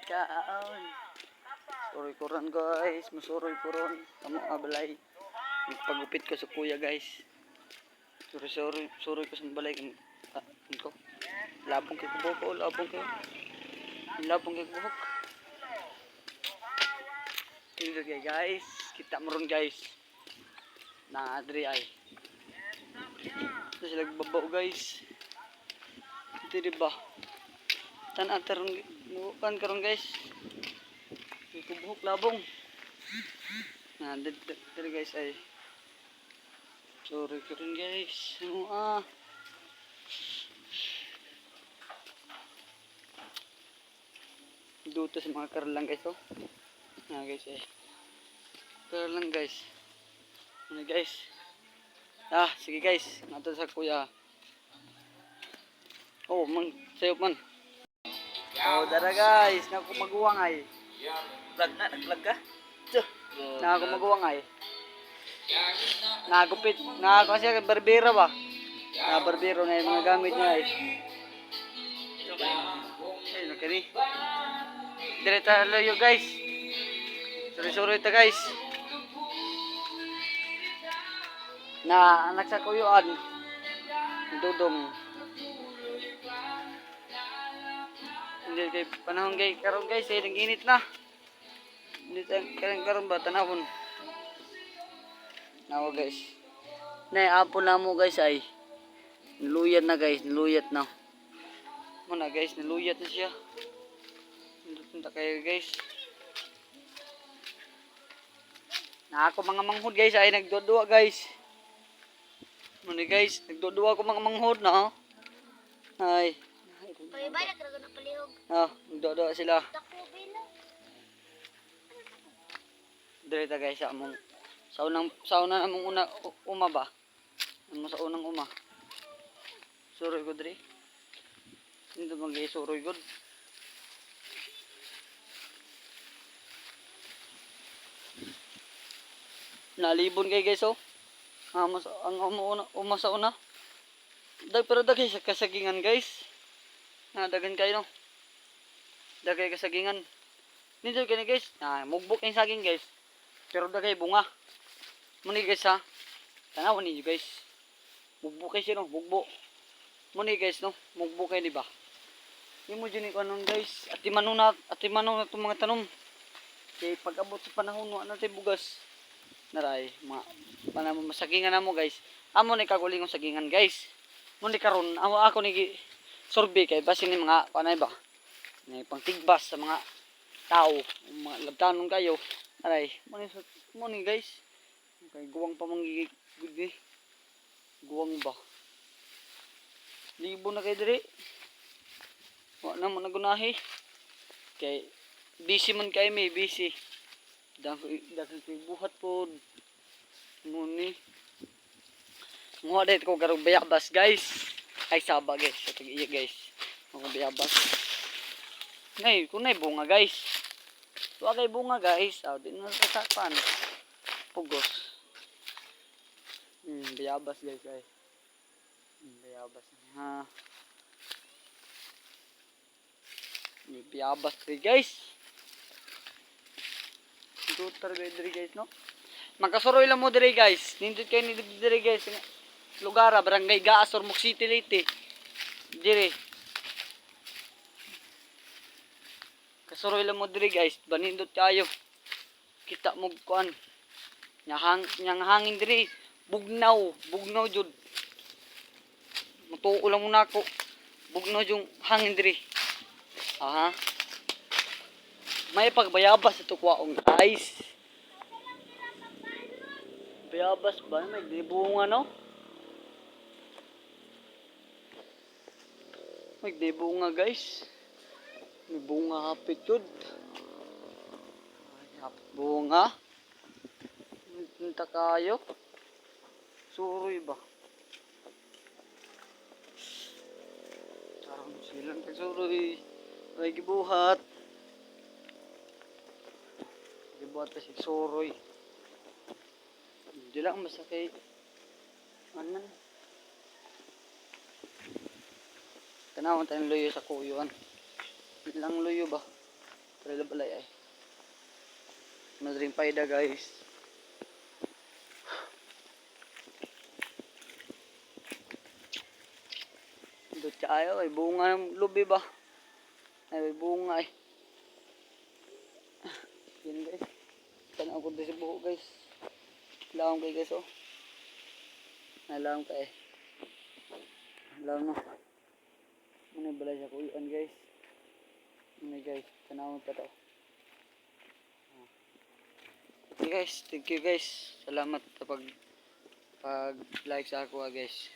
kaon. Suroy ko ron guys, masuroy ko ron. Tamo abalay. Pagupit ko sa kuya guys. Suroy ko sa balay ko. Labong kay kubuhok ko, labong kay kubuhok. Tingnan kay guys, kita mo ron guys. Na adri ay. Ito sila babaw guys. Ito diba? Tanan taron nukan karon guys. Kubuhok labong. Nah, dito guys ay. Sorry ko rin guys. Dito sa mga karalang guys oh. Nah guys eh. Karalang guys. Ano guys? Sige guys. Nato sa kuya. Oh, sayo man. Oh, dara guys. Naku maguwang ay. Vlog na, nag-vlog ka? Naku maguwang ay. Nagupit. Kasi barbero ba? Barbero na yung mga gamit niya ay. Ay, nakini. Direta layo guys. Sorry ta guys. Na anak sa kuyuan. Dudong. Hindi kay panahon kay karon guys, nag-init na. Hindi karon ba tanawon. Nawa guys. Nay apon na mo guys ay. Niluyat na guys, niluyat na. Muna guys, niluyat na siya. Punta kayo guys. Na ako mga manghod guys ay nagdudua guys. Muna guys, nagdudua ko mga manghod na. Ay. Palibalak ra na palihog. Nagdudua sila. Direta guys sa among sauna among uma ba. Amo sa unang uma. Suroy ko diri. Hindi bang guys suroy god. Nalibon kay guys oh. Ang uma sa una. Pero dagay sa kasagingan guys. Dagan kayo no. Dagay kasagingan. Nindot kani guys. Mugbok ang saging guys. Pero dagay bunga. Muni guys ha. Tanaw ninyo guys. Mugbok kay sino, mugbo. Muni guys no, mugbok kay di ba? Imo jud ni kanon guys. Ati manuna tong mga tanom. Kay pag-abot sa panahon wa na tay bugas. Naray, mga masagingan namo guys. Amo ni kaguling ang sagingan guys. Muni karon ako ni sorbe kay basin ni mga kanay ba. Ni pangtigbas sa mga tao, mga labtanon kayo. Aray, muni guys. Kay guwang pa manggigig gudi. Guwang ba. Libo na kay diri. Wa na mo nagunahi. Kay busy man kay may busy. Daghan buhat pod. Muni. Muha dito ko garong bayabas guys. Ay saba guys, sa tag-iya guys. Ako bayabas. Nay, kung nay bunga guys. Wa kay bunga guys. Di na sasapan. Pugos. Bayabas guys ay. Bayabas ha. Bayabas guys. Tutar diri guys no. Magkasuroy lang mo diri guys. Nindot kay ni diri guys. Lugar barangay Gaas Ormoc City Leyte. Diri. Kasuroy lang mo diri guys. Banindot kayo. Kita mo kuan. Nyang hangin diri. Bugnaw jud. Mutuo lang muna ako. Bugnaw yung hangin diri. May pagbayabas ito kwaong guys. Bayabas ba? May dibunga no? May dibunga guys. May bunga hapit yun. Hapit bunga. Punta kayo. Suroy ba? Sarang silang kagsuroy. Ay gibuhat. Gibuhat pa si suroy. Hindi lang masakit. Anan. Tanawan tayong luyo sa kuyuan. Ilang luyo ba? ring paida guys. Dut kayo ay bunga ng lubi ba? Ay bunga ay. Yan guys. Tanaw ko din sa buho guys. Laong kay guys oh. Laong kay. Laong no. Muna balay sa kuyuan guys. Muna guys. Tanaw pa to. Okay guys. Thank you guys. Salamat sa pag like sa ako guys.